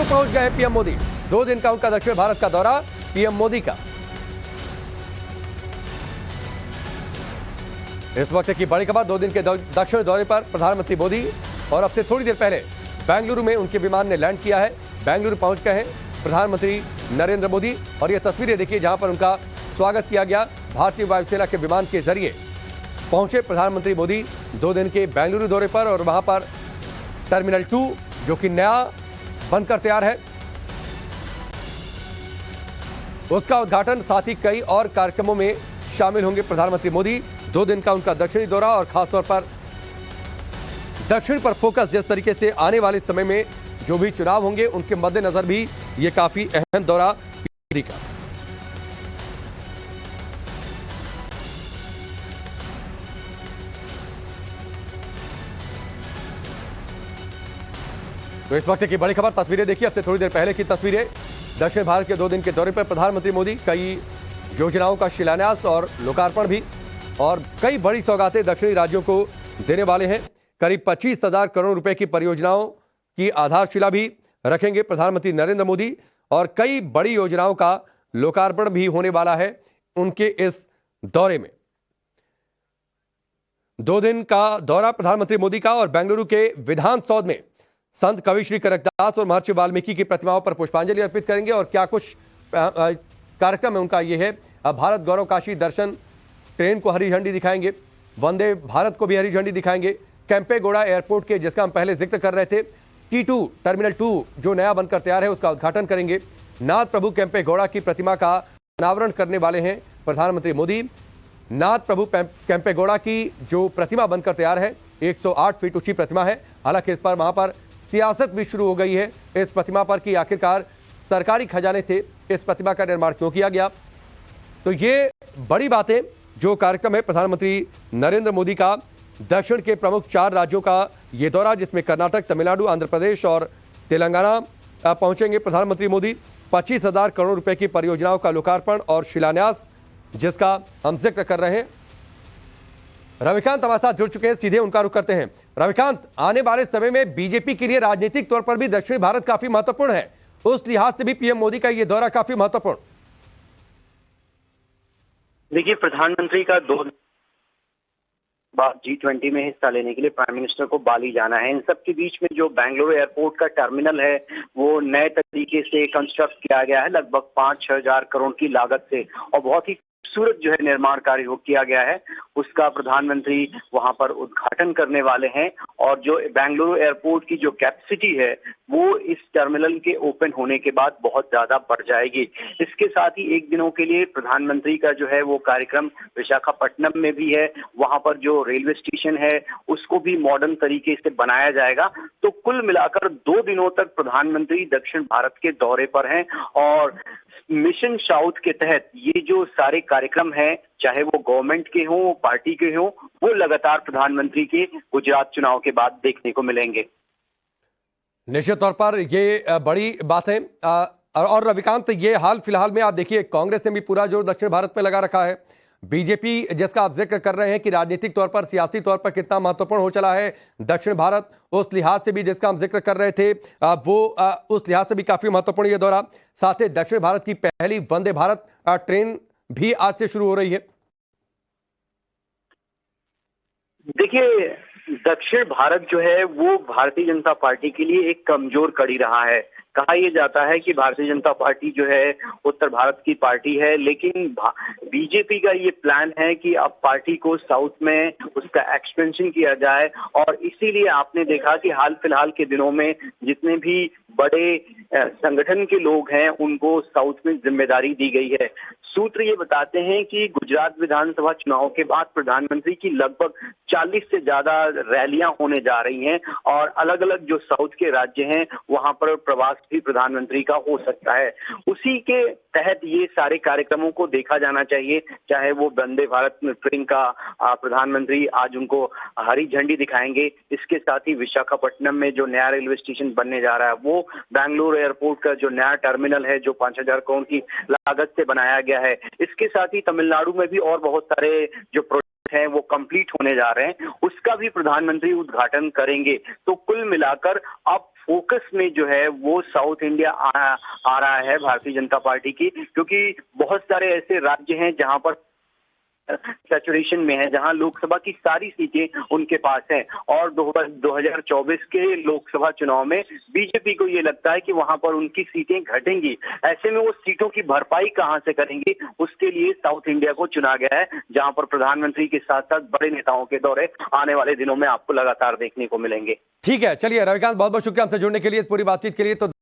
पहुंच गए पीएम मोदी। 2 दिन का उनका दक्षिण भारत का दौरा पीएम मोदी का। इस वक्त की बड़ी खबर, 2 दिन के दक्षिण दौरे पर प्रधानमंत्री मोदी और अब से थोड़ी देर पहले बेंगलुरु में उनके विमान ने लैंड किया है। बेंगलुरु पहुंच गए हैं प्रधानमंत्री नरेंद्र मोदी और ये तस्वीरें देखिए जहां पर उनका स्वागत किया गया। भारतीय वायुसेना के विमान के जरिए पहुंचे प्रधानमंत्री मोदी 2 दिन के बेंगलुरु दौरे पर और वहां पर टर्मिनल 2 जो कि नया बनकर तैयार है उसका उद्घाटन, साथ ही कई और कार्यक्रमों में शामिल होंगे प्रधानमंत्री मोदी। 2 दिन का उनका दक्षिणी दौरा और खासतौर पर दक्षिण पर फोकस, जिस तरीके से आने वाले समय में जो भी चुनाव होंगे उनके मद्देनजर भी ये काफी अहम दौरा पीएम का। तो इस वक्त की बड़ी खबर, तस्वीरें देखिए अब से थोड़ी देर पहले की तस्वीरें। दक्षिण भारत के 2 दिन के दौरे पर प्रधानमंत्री मोदी, कई योजनाओं का शिलान्यास और लोकार्पण भी और कई बड़ी सौगातें दक्षिणी राज्यों को देने वाले हैं। करीब 25,000 करोड़ रुपए की परियोजनाओं की आधारशिला भी रखेंगे प्रधानमंत्री नरेंद्र मोदी और कई बड़ी योजनाओं का लोकार्पण भी होने वाला है उनके इस दौरे में। 2 दिन का दौरा प्रधानमंत्री मोदी का और बेंगलुरु के विधान सौध में संत कवि श्री कनकदास और महर्षि वाल्मीकि की प्रतिमाओं पर पुष्पांजलि अर्पित करेंगे और क्या कुछ कार्यक्रम है उनका ये है। भारत गौरव काशी दर्शन ट्रेन को हरी झंडी दिखाएंगे, वंदे भारत को भी हरी झंडी दिखाएंगे। केम्पेगौड़ा एयरपोर्ट के, जिसका हम पहले जिक्र कर रहे थे, T2 टर्मिनल 2 जो नया बनकर तैयार है उसका उद्घाटन करेंगे। नाथ प्रभु केम्पेगौड़ा की प्रतिमा का अनावरण करने वाले हैं प्रधानमंत्री मोदी। नाथ प्रभु केम्पेगौड़ा की जो प्रतिमा बनकर तैयार है 108 फीट ऊंची प्रतिमा है। हालांकि इस पर वहां पर सियासत भी शुरू हो गई है इस प्रतिमा पर कि आखिरकार सरकारी खजाने से इस प्रतिमा का निर्माण क्यों किया गया। तो ये बड़ी बातें जो कार्यक्रम है प्रधानमंत्री नरेंद्र मोदी का दक्षिण के प्रमुख 4 राज्यों का ये दौरा, जिसमें कर्नाटक, तमिलनाडु, आंध्र प्रदेश और तेलंगाना पहुंचेंगे प्रधानमंत्री मोदी। 25,000 करोड़ रुपए की परियोजनाओं का लोकार्पण और शिलान्यास जिसका हम जिक्र कर रहे हैं। रविकांत हमारे साथ जुड़ चुके हैं, सीधे उनका रुख करते हैं। रविकांत, आने वाले समय में बीजेपी के लिए राजनीतिक तौर पर भी दक्षिण भारत काफी महत्वपूर्ण है, उस लिहाज से भी पीएम मोदी का यह दौरा काफी महत्वपूर्ण। देखिए, प्रधानमंत्री का 2 G20 में हिस्सा लेने के लिए प्राइम मिनिस्टर को बाली जाना है। इन सब के बीच में जो बेंगलुरु एयरपोर्ट का टर्मिनल है वो नए तरीके से कंस्ट्रक्ट किया गया है, लगभग 5-6 हजार करोड़ की लागत से, और बहुत ही खूबसूरत जो है निर्माण कार्य किया गया है। उसका प्रधानमंत्री वहां पर उद्घाटन करने वाले हैं और जो बेंगलुरु एयरपोर्ट की जो कैपेसिटी है वो इस टर्मिनल के ओपन होने के बाद बहुत ज्यादा बढ़ जाएगी। इसके साथ ही 1 दिनों के लिए प्रधानमंत्री का जो है वो कार्यक्रम विशाखापट्टनम में भी है। वहां पर जो रेलवे स्टेशन है उसको भी मॉडर्न तरीके से बनाया जाएगा। तो कुल मिलाकर 2 दिनों तक प्रधानमंत्री दक्षिण भारत के दौरे पर हैं और मिशन साउथ के तहत ये जो सारे कार्यक्रम हैं, चाहे वो गवर्नमेंट के हों, पार्टी के हों, वो लगातार प्रधानमंत्री के गुजरात चुनाव के बाद देखने को मिलेंगे। निश्चित तौर पर ये बड़ी बात है। और रविकांत, ये हाल फिलहाल में आप देखिए कांग्रेस ने भी पूरा जोर दक्षिण भारत में लगा रखा है। बीजेपी जिसका आप जिक्र कर रहे हैं कि राजनीतिक तौर पर, सियासी तौर पर कितना महत्वपूर्ण हो चला है दक्षिण भारत, उस लिहाज से भी जिसका हम जिक्र कर रहे थे उस लिहाज से भी काफी महत्वपूर्ण ये दौरा। साथ ही दक्षिण भारत की पहली वंदे भारत ट्रेन भी आज से शुरू हो रही है। देखिए, दक्षिण भारत जो है वो भारतीय जनता पार्टी के लिए एक कमजोर कड़ी रहा है। कहा यह जाता है कि भारतीय जनता पार्टी जो है उत्तर भारत की पार्टी है, लेकिन बीजेपी का ये प्लान है कि अब पार्टी को साउथ में उसका एक्सपेंशन किया जाए और इसीलिए आपने देखा कि हाल फिलहाल के दिनों में जितने भी बड़े संगठन के लोग हैं उनको साउथ में जिम्मेदारी दी गई है। सूत्र ये बताते हैं कि गुजरात विधानसभा चुनाव के बाद प्रधानमंत्री की लगभग 40 से ज्यादा रैलियां होने जा रही हैं और अलग अलग जो साउथ के राज्य हैं वहां पर प्रवास भी प्रधानमंत्री का हो सकता है। उसी के तहत ये सारे कार्यक्रमों को देखा जाना चाहिए, चाहे वो वंदे भारत ट्रेन का प्रधानमंत्री आज उनको हरी झंडी दिखाएंगे। इसके साथ ही विशाखापट्टनम में जो नया रेलवे स्टेशन बनने जा रहा है, वो बेंगलुरु एयरपोर्ट का जो नया टर्मिनल है जो 5,000 करोड़ की लागत से बनाया गया है, इसके साथ ही तमिलनाडु में भी और बहुत सारे जो प्रोजेक्ट हैं वो कंप्लीट होने जा रहे हैं, उसका भी प्रधानमंत्री उद्घाटन करेंगे। तो कुल मिलाकर अब फोकस में जो है वो साउथ इंडिया आ रहा है भारतीय जनता पार्टी की, क्योंकि बहुत सारे ऐसे राज्य हैं जहां पर सैचुरेशन में है, जहां लोकसभा की सारी सीटें उनके पास हैं और 2024 के लोकसभा चुनाव में बीजेपी को ये लगता है कि वहां पर उनकी सीटें घटेंगी। ऐसे में वो सीटों की भरपाई कहां से करेंगे, उसके लिए साउथ इंडिया को चुना गया है, जहां पर प्रधानमंत्री के साथ साथ बड़े नेताओं के दौरे आने वाले दिनों में आपको लगातार देखने को मिलेंगे। ठीक है, चलिए रविकांत, बहुत बहुत शुक्रिया हमसे जुड़ने के लिए, पूरी बातचीत के लिए। तो